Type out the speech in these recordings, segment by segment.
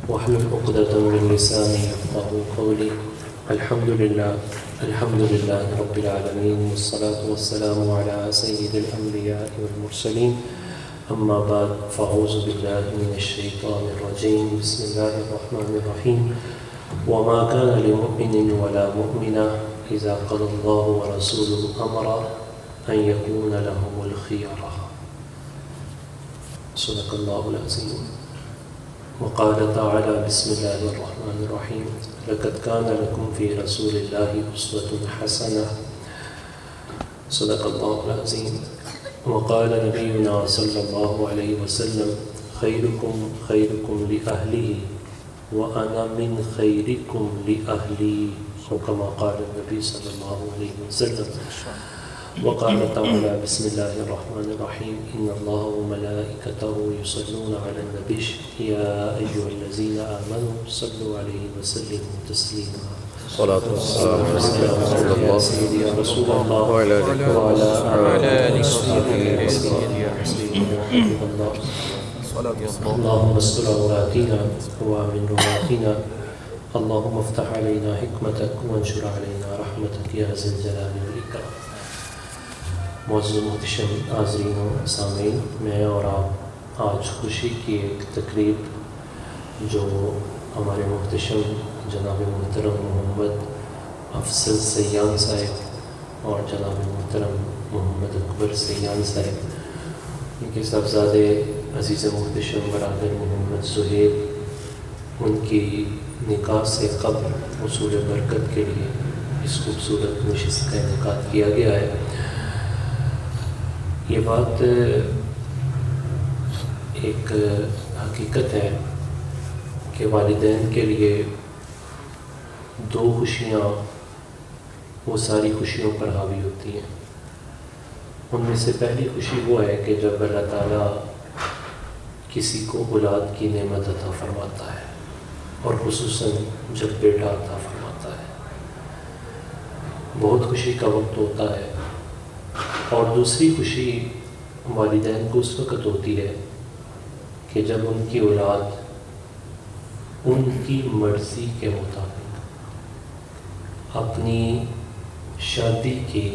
واحلل عقدة من لساني يفقهوا قولي. الحمد لله رب العالمين، والصلاة والسلام على سيد الأنبياء والمرسلين. أما بعد، فأعوذ بالله من الشيطان الرجيم. بسم الله الرحمن الرحيم. وما كان لمؤمن ولا مؤمنة إذا قضى الله ورسوله أمرا أن يكون لهم الخيرة. صدق الله العظيم. وقال تعالى: بسم الله الرحمن الرحيم. لقد كان لكم في رسول الله أسوة حسنة. صدق الله العظيم. وقال نبينا صلى الله عليه وسلم: خيركم خيركم لأهله وأنا من خيركم لأهلي، أو كما قال النبي صلى الله عليه وسلم. وقال تعالى: بسم الله الرحمن الرحيم. إن الله وملائكته يصلون على النبي يا أيها الذين آمنوا صلوا عليه وسلموا تسليما. صلاة والسلام على يا سيدي يا رسول الله وعلى آله وصحبه وسلم. يا حبيب الله، اللهم استر عوراتنا وآمن رواتنا، اللهم افتح علينا حكمتك وانشر علينا رحمتك يا ذا الجلال والإكرام. معزز محتشم حاضرین و سامعین، میں اور آپ آج خوشی کی ایک تقریب جو ہمارے محتشم جناب محترم محمد افضل سیان صاحب اور جناب محترم محمد اکبر سیان صاحب، ان کے صاحبزادے عزیز محتشم برادر محمد زہیر، ان کی نکاح سے قبل حصول برکت کے لیے اس خوبصورت نشست کا انعقاد کیا گیا ہے۔ یہ بات ایک حقیقت ہے کہ والدین کے لیے دو خوشیاں وہ ساری خوشیوں پر حاوی ہوتی ہیں۔ ان میں سے پہلی خوشی وہ ہے کہ جب اللہ تعالیٰ کسی کو اولاد کی نعمت عطا فرماتا ہے، اور خصوصاً جب بیٹا عطا فرماتا ہے، بہت خوشی کا وقت ہوتا ہے۔ اور دوسری خوشی والدین کو اس وقت ہوتی ہے کہ جب ان کی اولاد ان کی مرضی کے مطابق اپنی شادی کی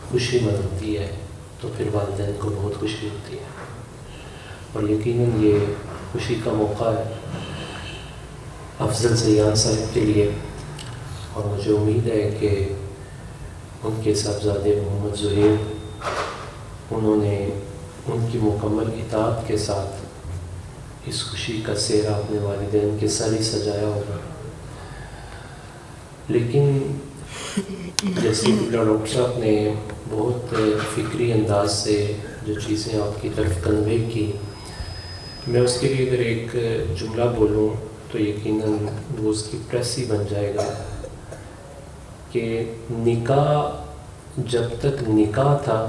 خوشی مناتی ہے، تو پھر والدین کو بہت خوشی ہوتی ہے، اور یقیناً یہ خوشی کا موقع ہے افضل سیان صاحب کے لیے، اور مجھے امید ہے کہ ان کے صاحبزادے محمد زہیر، انہوں نے ان کی مکمل اطاعت کے ساتھ اس خوشی کا سہرا اپنے والدین کے سر ہی سجایا ہوگا۔ لیکن جیسے ڈاکٹر صاحب نے بہت فکری انداز سے جو چیزیں آپ کی طرف کنوے کی، میں اس کے لیے اگر ایک جملہ بولوں تو یقیناً وہ اس کی پریس ہی بن جائے گا کہ نکاح جب تک نکاح تھا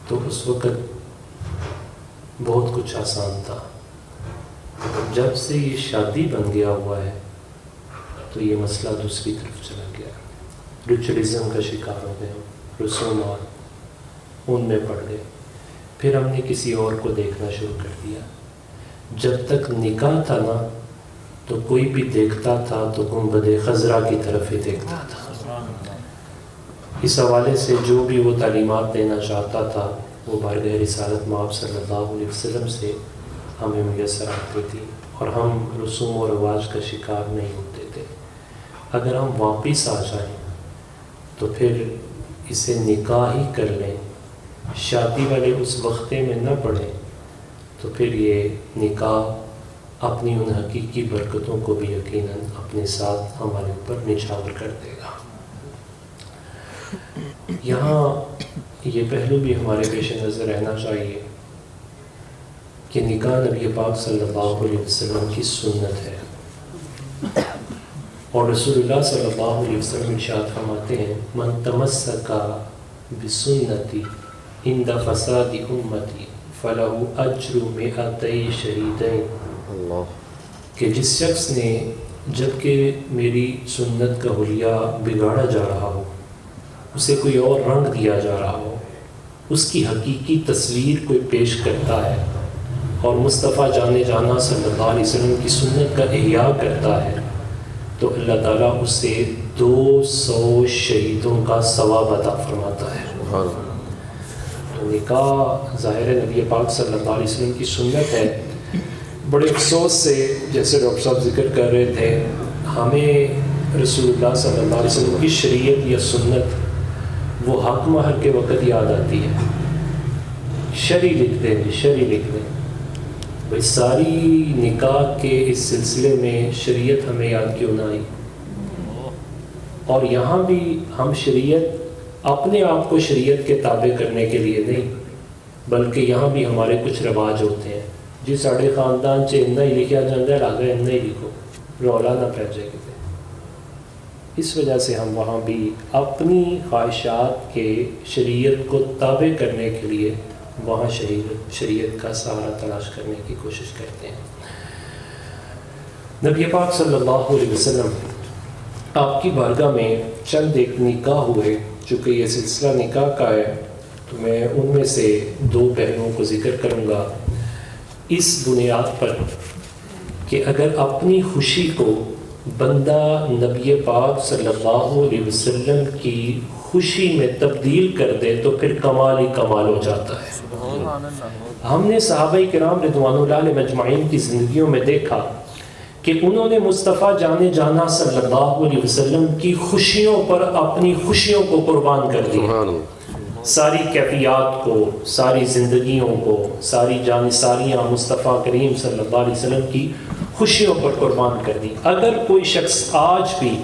تو اس وقت بہت کچھ آسان تھا، جب سے یہ شادی بن گیا ہوا ہے تو یہ مسئلہ دوسری طرف چلا گیا، ریچولیزم کا شکار ہو گئے، رسومات ان میں پڑ گئے، پھر ہم نے کسی اور کو دیکھنا شروع کر دیا۔ جب تک نکاح تھا نا تو کوئی بھی دیکھتا تھا تو گنبد خضرا کی طرف ہی دیکھتا تھا۔ اس حوالے سے جو بھی وہ تعلیمات دینا چاہتا تھا وہ بارگاہ رسالت مآب صلی اللہ علیہ وسلم سے ہمیں میسر آتی تھی، اور ہم رسوم و رواج کا شکار نہیں ہوتے تھے۔ اگر ہم واپس آ جائیں تو پھر اسے نکاح ہی کر لیں، شادی والے اس وقتے میں نہ پڑیں، تو پھر یہ نکاح اپنی ان حقیقی برکتوں کو بھی یقیناً اپنے ساتھ ہمارے اوپر نچھاور کر دے گا۔ یہاں یہ پہلو بھی ہمارے پیش نظر رہنا چاہیے کہ نکاح نبی پاک صلی اللہ علیہ وسلم کی سنت ہے، اور رسول اللہ صلی اللہ علیہ وسلم ارشاد فرماتے ہیں: من تمسک بسنتی عند فساد امتی فلہ اجر مئتی شہیدین، کہ جس شخص نے جبکہ میری سنت کا حلیہ بگاڑا جا رہا ہو، اسے کوئی اور رنگ دیا جا رہا ہو، اس کی حقیقی تصویر کوئی پیش کرتا ہے، اور مصطفیٰ جانے جانا صلی اللہ علیہ وسلم کی سنت کا احیاء کرتا ہے تو اللہ تعالیٰ اسے 200 شہیدوں کا ثواب عطا فرماتا ہے۔ تو نکاح ظاہر نبی پاک صلی اللہ علیہ وسلم کی سنت ہے۔ بڑے افسوس سے جیسے ڈاکٹر صاحب ذکر کر رہے تھے، ہمیں رسول اللہ صلی اللہ علیہ وسلم کی شریعت یا سنت وہ حق مہر کے وقت یاد آتی ہے۔ شرع لکھ دیں، شرع لکھ دیں بھائی، ساری نکاح کے اس سلسلے میں شریعت ہمیں یاد کیوں نہ آئی؟ اور یہاں بھی ہم شریعت اپنے آپ کو شریعت کے تابع کرنے کے لیے نہیں، بلکہ یہاں بھی ہمارے کچھ رواج ہوتے ہیں۔ جی ساڑھے خاندان چ اتنا ہی لکھا جاتا ہے، لاگے اتنا ہی لکھو، رولا نہ پہ جائے کتے۔ اس وجہ سے ہم وہاں بھی اپنی خواہشات کے شریعت کو تابع کرنے کے لیے وہاں شریعت کا سہارا تلاش کرنے کی کوشش کرتے ہیں۔ نبی پاک صلی اللہ علیہ وسلم آپ کی بارگاہ میں چند ایک نکاح ہوئے، چونکہ یہ سلسلہ نکاح کا ہے تو میں ان میں سے 2 پہلوؤں کو ذکر کروں گا، اس بنیاد پر کہ اگر اپنی خوشی کو بندہ نبی پاک صلی اللہ علیہ وسلم کی خوشی میں تبدیل کر دے تو پھر کمال ہی کمال ہو جاتا ہے۔ ہم نے صحابہ کرام رضوان اللہ علیہ مجمعین کی زندگیوں میں دیکھا کہ انہوں نے مصطفیٰ جانے جانا صلی اللہ علیہ وسلم کی خوشیوں پر اپنی خوشیوں کو قربان کر دیا، ساری کیفیات کو، ساری زندگیوں کو، ساری جانثاریاں مصطفیٰ کریم صلی اللہ علیہ وسلم کی خوشیوں پر قربان کر دی۔ اگر کوئی شخص آج بھی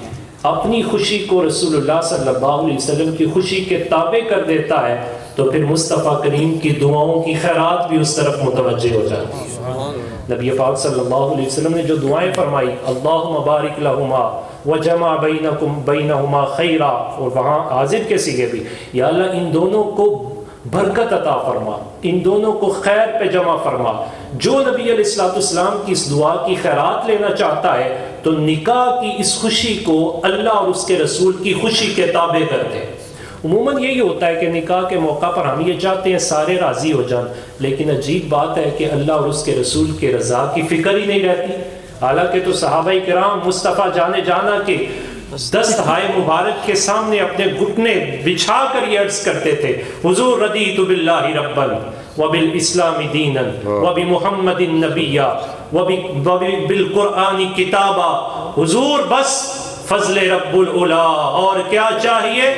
اپنی خوشی کو رسول اللہ صلی اللہ علیہ وسلم کی خوشی کے تابع کر دیتا ہے تو پھر مصطفیٰ کریم کی دعاؤں کی خیرات بھی اس طرف متوجہ ہو جاتی ہے۔ نبی پاک صلی اللہ علیہ وسلم نے جو دعائیں فرمائی، اللہم بارک لہما وجمع بینہما خیرا، اور وہاں حاضر کے سیغے بھی، یا اللہ ان دونوں کو برکت عطا فرما، ان دونوں کو خیر پہ جمع فرما۔ جو نبی علیہ الصلوۃ والسلام کی اس دعا کی خیرات لینا چاہتا ہے تو نکاح کی اس خوشی کو اللہ اور اس کے رسول کی خوشی کے تابع کر دے۔ عموماً یہی ہوتا ہے کہ نکاح کے موقع پر ہم یہ چاہتے ہیں سارے راضی ہو جائیں، لیکن عجیب بات ہے کہ اللہ اور اس کے رسول کے رضا کی فکر ہی نہیں رہتی۔ حالانکہ تو صحابہ کرام مصطفیٰ جانے جانا کے دستہائے مبارک کے سامنے اپنے گھٹنے بچھا کر یہ عرض کرتے تھے، حضور رضیت باللہ ربا وبالاسلام دینا وبمحمد نبیا وبالقرآن کتابا، حضور بس فضل رب العلا، اور کیا چاہیے؟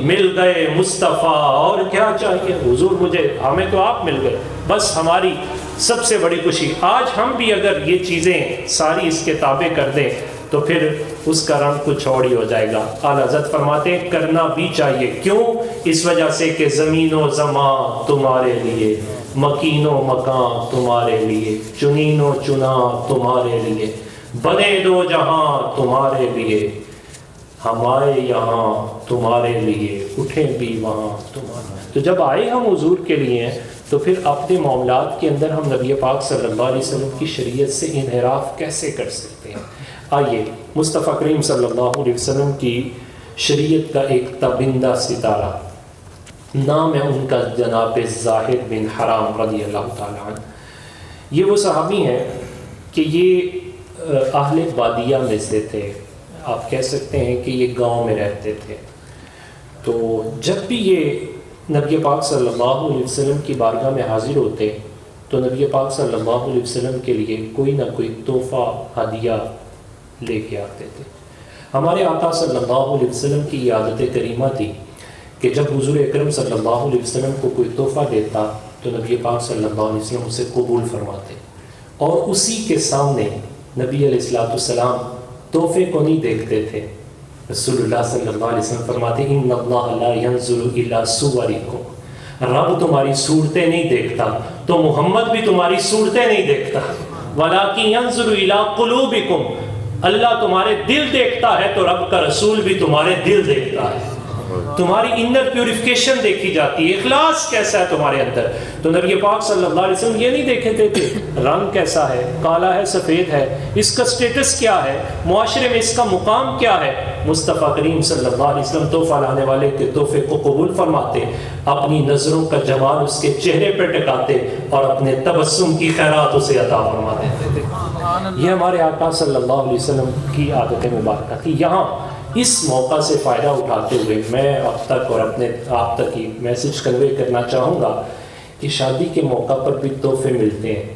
مل گئے مصطفیٰ، اور کیا چاہیے؟ حضور مجھے، ہمیں تو آپ مل گئے، بس ہماری سب سے بڑی خوشی۔ آج ہم بھی اگر یہ چیزیں ساری اس کے تابع کر دیں تو پھر اس کا رنگ کچھ اور ہی ہو جائے گا۔ اعلیٰ حضرت فرماتے ہیں کرنا بھی چاہیے، کیوں؟ اس وجہ سے کہ زمین و زمان تمہارے لیے، مکین و مکان تمہارے لیے، چنین و چنا تمہارے لیے، بنے دو جہاں تمہارے لیے، ہم آئے یہاں تمہارے لیے، اٹھیں بھی وہاں تمہارے۔ تو جب آئے ہم حضور کے لیے تو پھر اپنے معاملات کے اندر ہم نبی پاک صلی اللہ علیہ وسلم کی شریعت سے انحراف کیسے کر سکتے ہیں؟ آئیے مصطفیٰ کریم صلی اللہ علیہ وسلم کی شریعت کا ایک تابندہ ستارہ، نام ہے ان کا جناب زاہد بن حرام رضی اللہ تعالیٰ عنہ۔ یہ وہ صحابی ہیں کہ یہ اہل بادیہ میں سے تھے، آپ کہہ سکتے ہیں کہ یہ گاؤں میں رہتے تھے۔ تو جب بھی یہ نبی پاک صلی اللہ علیہ وسلم کی بارگاہ میں حاضر ہوتے تو نبی پاک صلی اللہ علیہ وسلم کے لیے کوئی نہ کوئی تحفہ ہدیہ لے کے آتے تھے۔ ہمارے آقا صلی اللہ علیہ وسلم کی یہ عادت کریمہ تھی کہ جب حضور اکرم صلی اللہ علیہ وسلم کو کوئی تحفہ دیتا تو نبی پاک صلی اللہ علیہ وسلم اسے قبول فرماتے، اور اسی کے سامنے نبی علیہ الصلوۃ والسلام تحفے کو نہیں دیکھتے تھے۔ رسول اللہ صلی اللہ علیہ وسلم فرماتے ہیں ان اللہ لا ينظر الى صورکم، رب تمہاری صورتیں نہیں دیکھتا تو محمد بھی تمہاری صورتیں نہیں دیکھتا، ولکن ينظر الى قلوبکم، اللہ تمہارے دل دیکھتا ہے تو رب کا رسول بھی تمہارے دل دیکھتا ہے۔ تمہاری انر پیوریفیکیشن دیکھی جاتی ہے، اخلاص کیسا ہے تمہارے اندر. تو نبی پاک صلی اللہ علیہ وسلم یہ نہیں دیکھتے تھے رنگ کیسا ہے، کالا ہے سفید ہے، اس کا سٹیٹس کیا ہے، معاشرے میں اس کا مقام کیا ہے. مصطفیٰ کریم صلی اللہ علیہ وسلم تحفہ لانے والے کے تحفے کو قبول فرماتے، اپنی نظروں کا جمال اس کے چہرے پہ ٹکاتے اور اپنے تبسم کی خیرات اسے عطا فرما دیتے تھے. یہ ہمارے آقا صلی اللہ علیہ وسلم کی عادت مبارکہ تھی. یہاں اس موقع سے فائدہ اٹھاتے ہوئے میں اب تک اور اپنے آپ تک یہ میسج کنوے کرنا چاہوں گا کہ شادی کے موقع پر بھی تحفے ملتے ہیں،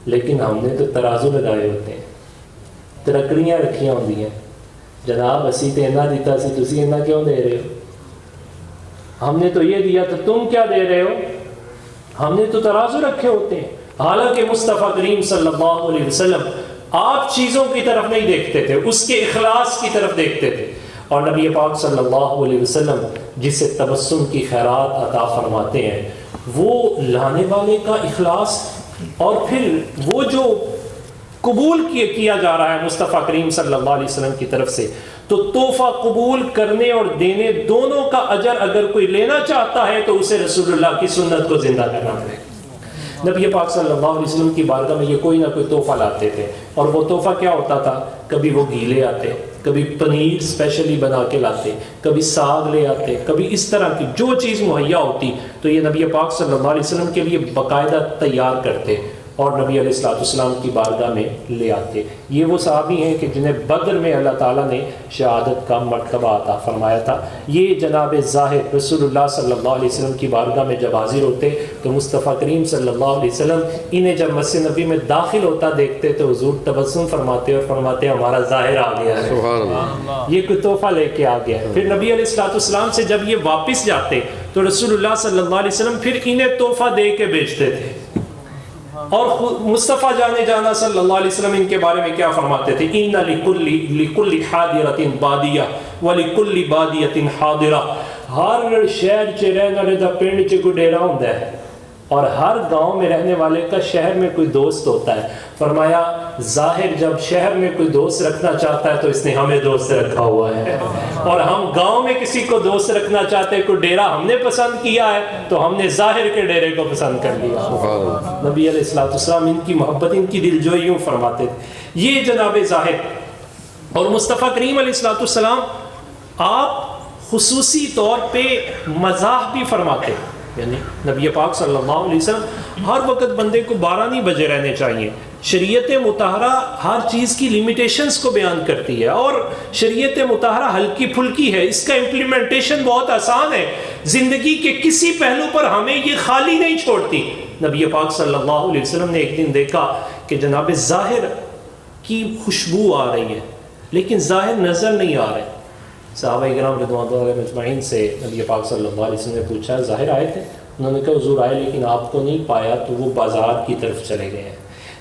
لیکن ہم نے تو ترازو لگائے ہوتے ہیں، ترکڑیاں رکھیاں ہوتی ہیں. جناب اسی تو اینا دیتا سی، تسی اینا کیوں دے رہے ہو؟ ہم نے تو یہ دیا تو تم کیا دے رہے ہو؟ ہم نے تو ترازو رکھے ہوتے ہیں. حالانکہ مصطفیٰ کریم صلی اللہ علیہ وسلم آپ چیزوں کی طرف نہیں دیکھتے تھے، اس کے اخلاص کی طرف دیکھتے تھے. اور نبی پاک صلی اللہ علیہ وسلم جسے تبسم کی خیرات عطا فرماتے ہیں، وہ لانے والے کا اخلاص اور پھر وہ جو قبول کیا جا رہا ہے مصطفیٰ کریم صلی اللہ علیہ وسلم کی طرف سے، تو تحفہ قبول کرنے اور دینے دونوں کا اجر اگر کوئی لینا چاہتا ہے تو اسے رسول اللہ کی سنت کو زندہ کرنا پڑے گا. نبی پاک صلی اللہ علیہ وسلم کی بارگاہ میں یہ کوئی نہ کوئی تحفہ لاتے تھے، اور وہ تحفہ کیا ہوتا تھا؟ کبھی وہ گیلے آتے، کبھی پنیر اسپیشلی بنا کے لاتے، کبھی ساگ لے آتے، کبھی اس طرح کی جو چیز مہیا ہوتی تو یہ نبی پاک صلی اللہ علیہ وسلم کے لیے باقاعدہ تیار کرتے اور نبی علیہ الصلوۃ والسلام کی بارگاہ میں لے آتے. یہ وہ صحابی ہیں کہ جنہیں بدر میں اللہ تعالیٰ نے شہادت کا مرتبہ عطا فرمایا تھا. یہ جناب ظاہر رسول اللہ صلی اللہ علیہ وسلم کی بارگاہ میں جب حاضر ہوتے تو مصطفیٰ کریم صلی اللہ علیہ وسلم انہیں جب مسجد نبی میں داخل ہوتا دیکھتے تو حضور تبسم فرماتے اور فرماتے ہمارا ظاہر آ گیا ہے، سبحان اللہ، یہ کوئی تحفہ لے کے آ گیا ہے. پھر نبی علیہ الصلوۃ والسلام سے جب یہ واپس جاتے تو رسول اللہ صلی اللہ علیہ وسلم پھر انہیں تحفہ دے کے بھیجتے تھے. اور مصطفیٰ جانا صلی اللہ علیہ وسلم ان کے بارے میں کیا فرماتے تھے؟ ان لکل حاضرۃ بادیہ ولکل بادیۃ حاضرہ. ہر شہر چ رہنے والے دا پنڈ چ کوئی ڈیرا ہوندا ہے اور ہر گاؤں میں رہنے والے کا شہر میں کوئی دوست ہوتا ہے. فرمایا ظاہر جب شہر میں کوئی دوست رکھنا چاہتا ہے تو اس نے ہمیں دوست رکھا ہوا ہے، اور ہم گاؤں میں کسی کو دوست رکھنا چاہتے ہیں، کوئی ڈیرا ہم نے پسند کیا ہے تو ہم نے ظاہر کے ڈیرے کو پسند کر لیا. نبی علیہ الصلوۃ والسلام ان کی محبت، ان کی دلجوئی یوں فرماتے تھے. یہ جناب ظاہر اور مصطفیٰ کریم علیہ الصلوۃ والسلام آپ خصوصی طور پہ مزاح بھی فرماتے، یعنی نبی پاک صلی اللہ علیہ وسلم ہر وقت بندے کو 12 نہیں بجے رہنے چاہیے. شریعت مطہرہ ہر چیز کی لیمیٹیشنز کو بیان کرتی ہے اور شریعت مطہرہ ہلکی پھلکی ہے، اس کا امپلیمنٹیشن بہت آسان ہے، زندگی کے کسی پہلو پر ہمیں یہ خالی نہیں چھوڑتی. نبی پاک صلی اللہ علیہ وسلم نے ایک دن دیکھا کہ جناب ظاہر کی خوشبو آ رہی ہے لیکن ظاہر نظر نہیں آ رہے. صحابہ کرام رضوان اللہ علیہم اجمعین سے نبی پاک صلی اللہ علیہ وسلم نے پوچھا ظاہر آئے تھے؟ انہوں نے کہا حضور آئے لیکن آپ کو نہیں پایا تو وہ بازار کی طرف چلے گئے ہیں.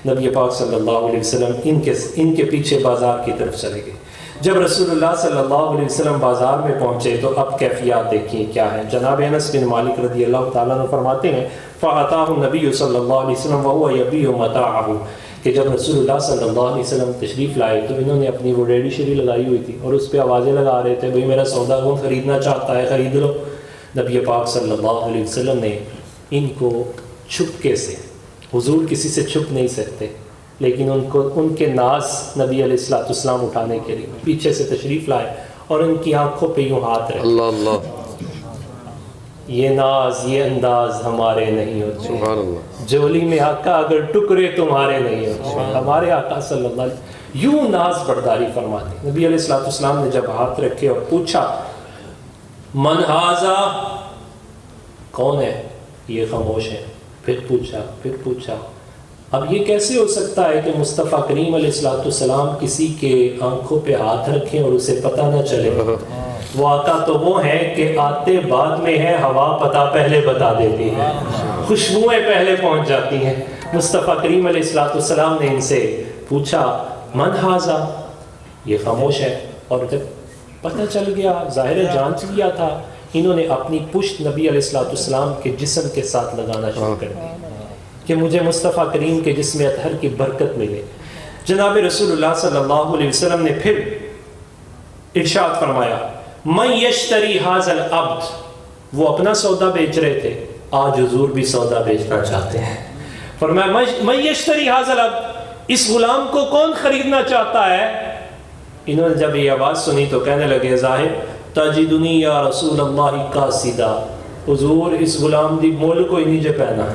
نبی پاک صلی اللہ علیہ وسلم ان کے پیچھے بازار کی طرف چلے گئے. جب رسول اللہ صلی اللہ علیہ وسلم بازار میں پہنچے تو اب کیفیات دیکھیں کیا ہے. جناب انس بن مالک رضی اللہ تعالیٰ عنہ فرماتے ہیں فَأَتَاهُ النَّبِيُّ صلی اللہ علیہ وسلم وَهُوَ يَبِيعُ مَتَاعَهُ کہ جب رسول اللہ صلی اللہ علیہ وسلم تشریف لائے تو انہوں نے اپنی وہ ریڈی شیڈی لگائی ہوئی تھی اور اس پہ آوازیں لگا رہے تھے، بھئی میرا سودا کون خریدنا چاہتا ہے خرید لو. نبی پاک صلی اللہ علیہ وسلم نے ان کو چھپکے سے، حضور کسی سے چھپ نہیں سکتے، لیکن ان کے ناز نبی علیہ الصلوۃ والسلام اٹھانے کے لیے پیچھے سے تشریف لائے اور ان کی آنکھوں پہ یوں ہاتھ رکھے. اللہ اللہ، یہ ناز یہ انداز ہمارے نہیں ہوتے، سبحان اللہ. جولی میں آقا اگر ٹکڑے تمہارے نہیں ہوتے. ہمارے آقا صلی اللہ علیہ وسلم یوں ناز برداری فرماتے. نبی علیہ الصلوۃ والسلام نے جب ہاتھ رکھے اور پوچھا من ھذا، کون ہے یہ؟ خاموش ہے. پھر پوچھا اب یہ کیسے ہو سکتا ہے کہ مصطفیٰ کریم علیہ الصلوۃ والسلام کسی کے آنکھوں پہ ہاتھ رکھیں اور اسے پتہ نہ چلے؟ وہ آقا تو وہ ہیں کہ آتے بعد میں ہے، ہوا پتہ پہلے بتا دیتی ہے، خوشبوئیں پہلے پہنچ جاتی ہیں. مصطفیٰ کریم علیہ الصلوۃ والسلام نے ان سے پوچھا من ھذا، یہ خاموش ہے. اور جب پتہ چل گیا، ظاہر جانچ لیا تھا، انہوں نے اپنی پشت نبی علیہ الصلوۃ والسلام کے جسم کے ساتھ لگانا شروع کر دی کہ مجھے مصطفیٰ کریم کے جسم اطہر کی برکت ملے. جناب رسول اللہ صلی اللہ علیہ وسلم نے پھر ارشاد فرمایا من یشتری ھذا العبد، وہ اپنا سودا بیچ رہے تھے، آج حضور بھی سودا بیچنا چاہتے ہیں۔ فرمایا من یشتری ھذا العبد، اس غلام کو کون خریدنا چاہتا ہے؟ انہوں نے جب یہ آواز سنی تو کہنے لگے ظاہر تجدنی یا رسول اللہ قاصدا، حضور اس غلام دی مول کوئی نہیں جے پہنا،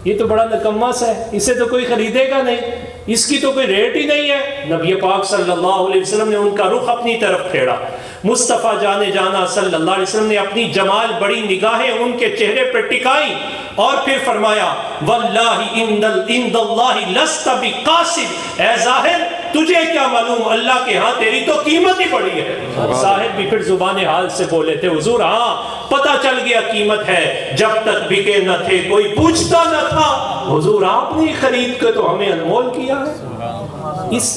یہ تو بڑا نکما سا ہے، اسے تو کوئی خریدے گا نہیں، اس کی تو کوئی ریٹ ہی نہیں ہے۔ نبی پاک صلی اللہ علیہ وسلم نے ان کا رخ اپنی طرف پھیرا، مصطفیٰ جانے جانا صلی اللہ علیہ وسلم نے اپنی جمال بڑی نگاہیں ان کے چہرے پر ٹکائیں اور پھر فرمایا واللہ عند اللہ لست بقاصد، اے ظاہر تجھے کیا معلوم، اللہ کے ہاں تیری تو قیمت ہی بڑی ہے۔ ظاہر بھی پھر زبان حال سے بولے تھے حضور ہاں پتہ چل گیا قیمت ہے، جب تک بکے نہ تھے کوئی پوچھتا نہ تھا، حضور آپ نے خرید کے تو ہمیں انمول کیا ہے۔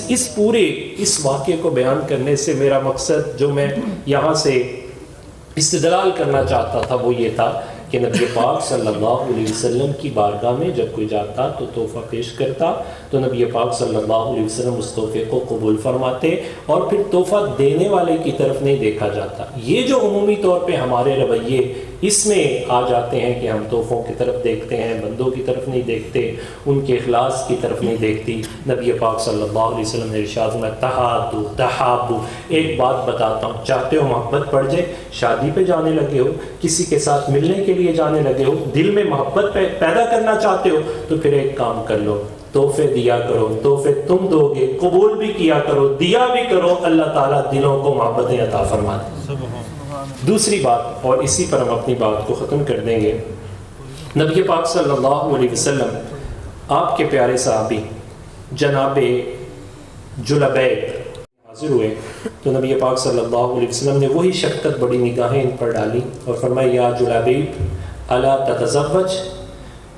اس پورے اس واقعے کو بیان کرنے سے میرا مقصد جو میں یہاں سے استدلال کرنا چاہتا تھا وہ یہ تھا کہ نبی پاک صلی اللہ علیہ وسلم کی بارگاہ میں جب کوئی جاتا تو تحفہ پیش کرتا تو نبی پاک صلی اللہ علیہ وسلم اس تحفے کو قبول فرماتے اور پھر تحفہ دینے والے کی طرف نہیں دیکھا جاتا۔ یہ جو عمومی طور پہ ہمارے رویے اس میں آ جاتے ہیں کہ ہم تحفوں کی طرف دیکھتے ہیں، بندوں کی طرف نہیں دیکھتے، ان کے اخلاص کی طرف نہیں دیکھتی۔ نبی پاک صلی اللہ علیہ وسلم نے ارشاد میں تحادو تحابو، ایک بات بتاتا ہوں، چاہتے ہو محبت بڑھ جائے، شادی پہ جانے لگے ہو، کسی کے ساتھ ملنے کے لیے جانے لگے ہو، دل میں محبت پیدا کرنا چاہتے ہو تو پھر ایک کام کر لو، تحفے دیا کرو، تحفے تم دو گے، قبول بھی کیا کرو، دیا بھی کرو، اللہ تعالیٰ دلوں کو محبتیں عطا فرما دے۔ دوسری بات، اور اسی پر ہم اپنی بات کو ختم کر دیں گے، نبی پاک صلی اللہ علیہ وسلم آپ کے پیارے صحابی جناب جلبیب حاضر ہوئے تو نبی پاک صلی اللہ علیہ وسلم نے وہی شفقت بڑی نگاہیں ان پر ڈالی اور فرمایا یا جلبیب الا تتزوج،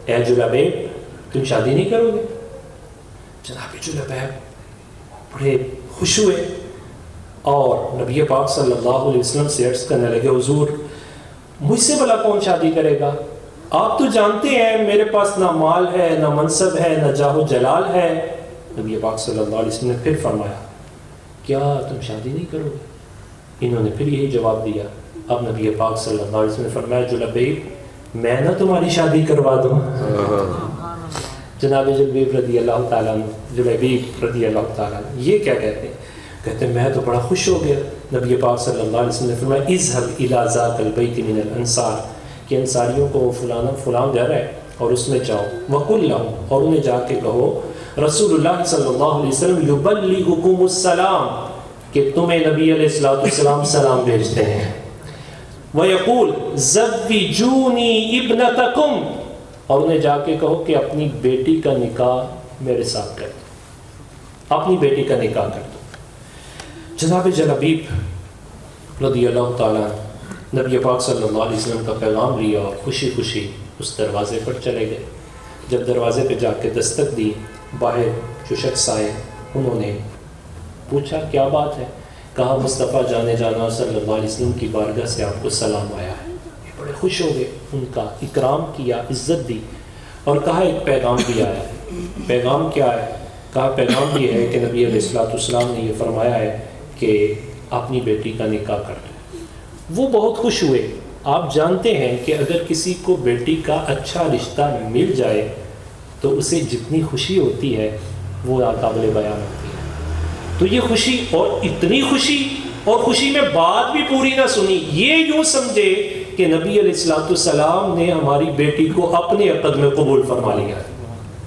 اے جلبیب تم شادی نہیں کرو گے؟ جناب جلبیب بڑے خوش ہوئے اور نبی پاک صلی اللہ علیہ وسلم سے عرض کرنے لگے حضور مجھ سے بھلا کون شادی کرے گا؟ آپ تو جانتے ہیں میرے پاس نہ مال ہے، نہ منصب ہے، نہ جاہ و جلال ہے۔ نبی پاک صلی اللہ علیہ وسلم نے پھر فرمایا کیا تم شادی نہیں کرو گے؟ انہوں نے پھر یہی جواب دیا۔ اب نبی پاک صلی اللہ علیہ وسلم نے فرمایا جلبیب میں نہ تمہاری شادی کروا دوں؟ جناب جلبیب رضی اللہ تعالیٰ جلبیب رضی اللہ تعالیٰ یہ کیا کہتے ہیں؟ کہتے ہیں میں تو بڑا خوش ہو گیا۔ نبی پاک صلی اللہ علیہ وسلم نے فرمایا اذهب الى ذاک البیت من الانصار، کہ انصاریوں کو فلاں گھر ہے اور اس میں جاؤ، وقل لهم، اور انہیں جا کے کہو رسول اللہ صلی اللہ علیہ وسلم یبلغکم السلام، کہ تمہیں نبی علیہ السلام سلام بھیجتے ہیں، ویقول زوجونی ابنتکم، اور انہیں جا کے کہو کہ اپنی بیٹی کا نکاح میرے ساتھ کر دو، اپنی بیٹی کا نکاح کر دو۔ جناب جلبیب رضی اللہ تعالیٰ نبی پاک صلی اللہ علیہ وسلم کا پیغام لیا اور خوشی خوشی اس دروازے پر چلے گئے۔ جب دروازے پہ جا کے دستک دی، باہر جو شخص آئے انہوں نے پوچھا کیا بات ہے؟ کہا مصطفیٰ جانے جانا صلی اللہ علیہ وسلم کی بارگاہ سے آپ کو سلام آیا ہے۔ یہ بڑے خوش ہو گئے، ان کا اکرام کیا، عزت دی اور کہا ایک پیغام بھی آیا ہے۔ پیغام کیا ہے؟ کہا پیغام یہ ہے کہ نبی علیہ السلام نے یہ فرمایا ہے کہ اپنی بیٹی کا نکاح کر دو۔ وہ بہت خوش ہوئے۔ آپ جانتے ہیں کہ اگر کسی کو بیٹی کا اچھا رشتہ مل جائے تو اسے جتنی خوشی ہوتی ہے وہ قابل بیان ہوتی ہے۔ تو یہ خوشی، اور اتنی خوشی، اور خوشی میں بات بھی پوری نہ سنی، یہ یوں سمجھے کہ نبی علیہ السلام نے ہماری بیٹی کو اپنے عقد میں قبول فرما لیا،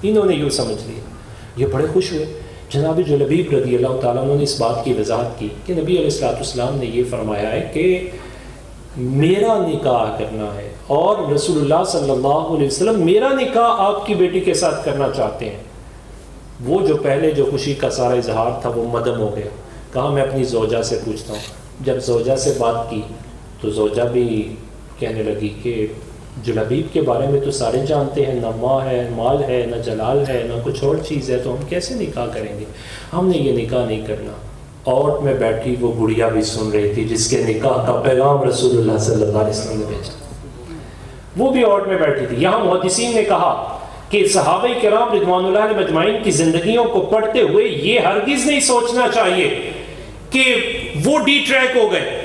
انہوں نے یوں سمجھ لیا۔ یہ بڑے خوش ہوئے۔ جناب جلبیب رضی اللہ تعالیٰ عنہ نے اس بات کی وضاحت کی کہ نبی علیہ السلام نے یہ فرمایا ہے کہ میرا نکاح کرنا ہے اور رسول اللہ صلی اللہ علیہ وسلم میرا نکاح آپ کی بیٹی کے ساتھ کرنا چاہتے ہیں۔ وہ جو پہلے جو خوشی کا سارا اظہار تھا وہ مدم ہو گیا۔ کہا میں اپنی زوجہ سے پوچھتا ہوں۔ جب زوجہ سے بات کی تو زوجہ بھی کہنے لگی کہ جلبیب کے بارے میں تو سارے جانتے ہیں، نہ ماں ہے، مال ہے، نہ جلال ہے، نہ کچھ اور چیز ہے، تو ہم کیسے نکاح کریں گے؟ ہم نے یہ نکاح نہیں کرنا۔ اور میں بیٹھی وہ بڑھیا بھی سن رہی تھی جس کے نکاح کا پیغام رسول اللہ صلی اللہ علیہ وسلم نے بھیجا، وہ بھی اور میں بیٹھی تھی۔ یہاں محدثین نے کہا کہ صحابہ کرام رضوان اللہ علیہ مجمعین کی زندگیوں کو پڑھتے ہوئے یہ ہرگز نہیں سوچنا چاہیے کہ وہ ڈی ٹریک ہو گئے،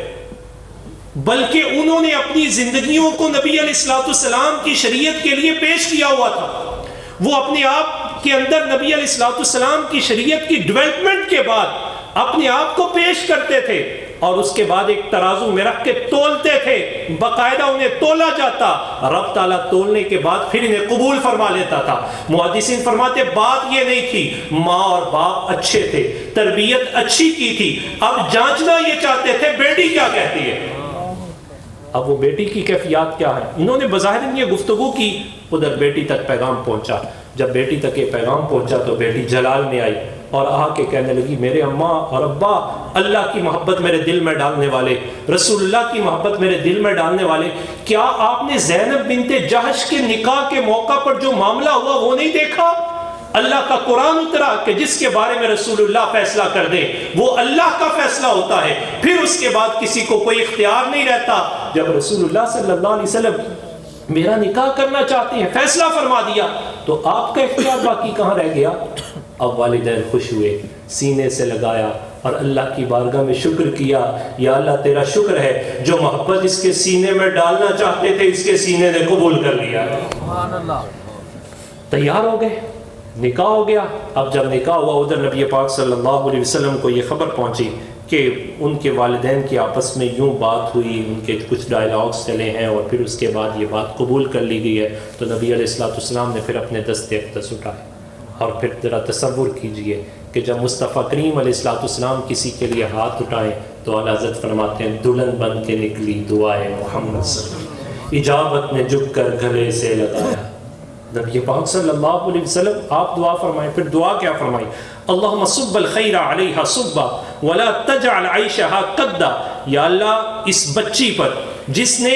بلکہ انہوں نے اپنی زندگیوں کو نبی علیہ الصلوۃ والسلام کی شریعت کے لیے پیش کیا ہوا تھا. وہ اپنے آپ کے اندر نبی علیہ الصلوۃ والسلام کی شریعت کی ڈیولپمنٹ کے بعد اپنے آپ کو پیش کرتے تھے اور اس کے بعد ایک ترازو میں رکھ کے تولتے تھے. باقاعدہ انہیں تولا جاتا, رب تعالیٰ تولنے کے بعد پھر انہیں قبول فرما لیتا تھا. محدثین فرماتے بات یہ نہیں تھی, ماں اور باپ اچھے تھے, تربیت اچھی کی تھی, اب جانچنا یہ چاہتے تھے بیٹی کیا کہتی ہے. اب وہ بیٹی کی کیفیات کیا ہے. انہوں نے بظاہر یہ گفتگو کی, ادھر بیٹی تک پیغام پہنچا. جب بیٹی تک یہ پیغام پہنچا تو بیٹی جلال میں آئی اور آ کے کہنے لگی میرے اماں اور ابا, اللہ کی محبت میرے دل میں ڈالنے والے, رسول اللہ کی محبت میرے دل میں ڈالنے والے, کیا آپ نے زینب بنت جحش کے نکاح کے موقع پر جو معاملہ ہوا وہ نہیں دیکھا؟ اللہ کا قرآن اترا کہ جس کے بارے میں رسول اللہ فیصلہ کر دے وہ اللہ کا فیصلہ ہوتا ہے, پھر اس کے بعد کسی کو کوئی اختیار نہیں رہتا. جب رسول اللہ صلی اللہ علیہ وسلم میرا نکاح کرنا چاہتے ہیں, فیصلہ فرما دیا, تو آپ کا اختیار باقی کہاں رہ گیا؟ اب والدین خوش ہوئے, سینے سے لگایا اور اللہ کی بارگاہ میں شکر کیا, یا اللہ تیرا شکر ہے جو محبت اس کے سینے میں ڈالنا چاہتے تھے اس کے سینے نے قبول کر لیا. تیار ہو گئے, نکاح ہو گیا. اب جب نکاح ہوا ادھر نبی پاک صلی اللہ علیہ وسلم کو یہ خبر پہنچی کہ ان کے والدین کی آپس میں یوں بات ہوئی, ان کے کچھ ڈائلاگس چلے ہیں اور پھر اس کے بعد یہ بات قبول کر لی گئی ہے. تو نبی علیہ الصلوۃ والسلام نے پھر اپنے دستے اقدس اٹھائے. اور پھر ذرا تصور کیجئے کہ جب مصطفیٰ کریم علیہ الصلوۃ والسلام کسی کے لیے ہاتھ اٹھائیں تو اعلیٰ حضرت فرماتے ہیں دلہن بن کے نکلی دعائے محمد صلی اللہ علیہ وسلم, اجابت نے جھک کر گلے سے لگایا. نبی پاک صلی اللہ علیہ وسلم آپ دعا فرمائیں. پھر دعا کیا فرمائی؟ اللہم صب الخیر علیہا صبا ولا تجعل عیشہا قدا. یا اللہ اس بچی پر جس نے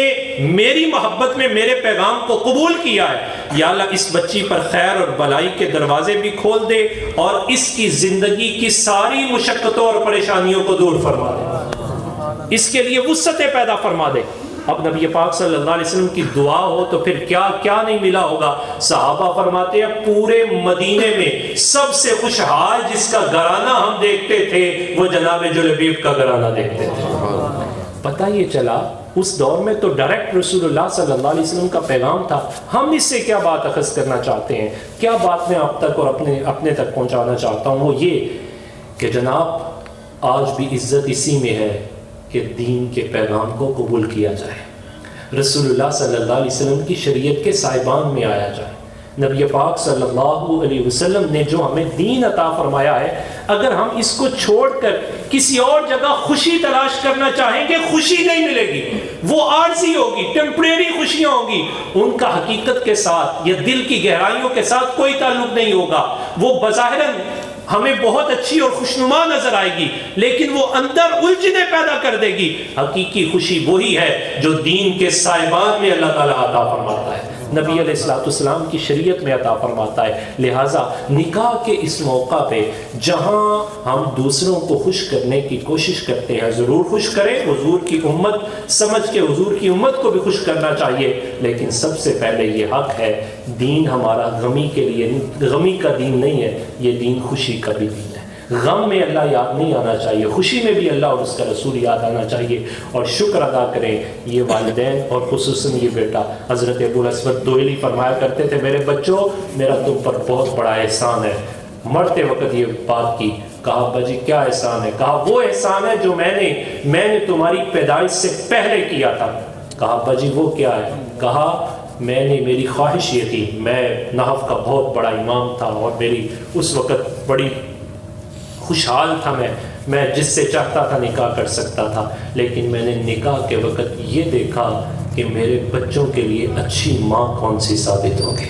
میری محبت میں میرے پیغام کو قبول کیا ہے, یا اللہ اس بچی پر خیر اور بلائی کے دروازے بھی کھول دے اور اس کی زندگی کی ساری مشقتوں اور پریشانیوں کو دور فرما دے, اس کے لیے وسعتیں پیدا فرما دے. اب نبی پاک صلی اللہ علیہ وسلم کی دعا ہو تو پھر کیا کیا نہیں ملا ہوگا. صحابہ فرماتے ہیں پورے مدینے میں سب سے خوشحال جس کا گھرانہ ہم دیکھتے تھے وہ جناب جلبیب کا گھرانہ دیکھتے تھے. پتہ یہ چلا اس دور میں تو ڈائریکٹ رسول اللہ صلی اللہ علیہ وسلم کا پیغام تھا. ہم اس سے کیا بات اخذ کرنا چاہتے ہیں, کیا بات میں آپ تک اور اپنے تک پہنچانا چاہتا ہوں, وہ یہ کہ جناب آج بھی عزت اسی میں ہے کہ دین کے پیغام کو قبول کیا جائے, رسول اللہ صلی اللہ علیہ وسلم کی شریعت کے سائبان میں آیا جائے. نبی پاک صلی اللہ علیہ وسلم نے جو ہمیں دین عطا فرمایا ہے, اگر ہم اس کو چھوڑ کر کسی اور جگہ خوشی تلاش کرنا چاہیں گے خوشی نہیں ملے گی, وہ عارضی ہوگی, ٹیمپریری خوشیاں ہوں گی, ان کا حقیقت کے ساتھ یا دل کی گہرائیوں کے ساتھ کوئی تعلق نہیں ہوگا. وہ بظاہراً ہمیں بہت اچھی اور خوشنما نظر آئے گی لیکن وہ اندر الجھنیں پیدا کر دے گی. حقیقی خوشی وہی ہے جو دین کے سائبان میں اللہ تعالیٰ عطا فرماتا ہے, نبی علیہ الصلوۃ والسلام کی شریعت میں عطا فرماتا ہے. لہٰذا نکاح کے اس موقع پہ جہاں ہم دوسروں کو خوش کرنے کی کوشش کرتے ہیں, ضرور خوش کریں, حضور کی امت سمجھ کے حضور کی امت کو بھی خوش کرنا چاہیے, لیکن سب سے پہلے یہ حق ہے دین ہمارا غمی کے لیے, غمی کا دین نہیں ہے, یہ دین خوشی کا بھی دین ہے. غم میں اللہ یاد نہیں آنا چاہیے, خوشی میں بھی اللہ اور اس کا رسول یاد آنا چاہیے. اور شکر ادا کریں یہ والدین اور خصوصاً یہ بیٹا. حضرت ابو الاسود دوئلی فرمایا کرتے تھے میرے بچوں میرا تم پر بہت بڑا احسان ہے. مرتے وقت یہ بات کی, کہا ابا جی کیا احسان ہے؟ کہا وہ احسان ہے جو میں نے تمہاری پیدائش سے پہلے کیا تھا. کہا ابا جی وہ کیا ہے؟ کہا میری خواہش یہ تھی, میں نحو کا بہت بڑا امام تھا اور میری اس وقت بڑی خوشحال تھا, میں جس سے چاہتا تھا نکاح کر سکتا تھا, لیکن میں نے نکاح کے وقت یہ دیکھا کہ میرے بچوں کے لیے اچھی ماں کون سی ثابت ہوگی.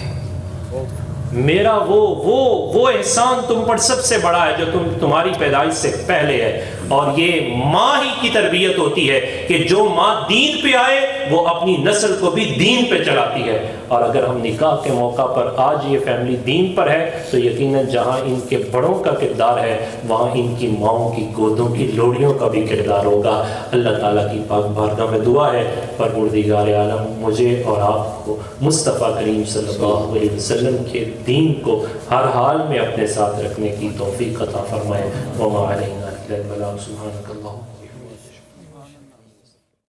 میرا وہ احسان تم پر سب سے بڑا ہے جو تمہاری پیدائش سے پہلے ہے. اور یہ ماں ہی کی تربیت ہوتی ہے کہ جو ماں دین پہ آئے وہ اپنی نسل کو بھی دین پہ چلاتی ہے. اور اگر ہم نکاح کے موقع پر آج یہ فیملی دین پر ہے تو یقیناً جہاں ان کے بڑوں کا کردار ہے وہاں ان کی ماؤں کی گودوں کی لوڑیوں کا بھی کردار ہوگا. اللہ تعالیٰ کی پاک بارگاہ میں دعا ہے پروردگار عالم مجھے اور آپ کو مصطفیٰ کریم صلی اللہ علیہ وسلم کے دین کو ہر حال میں اپنے ساتھ رکھنے کی توفیق عطا فرمائے. وما علینا الا البلاغ. سبحانک اللہم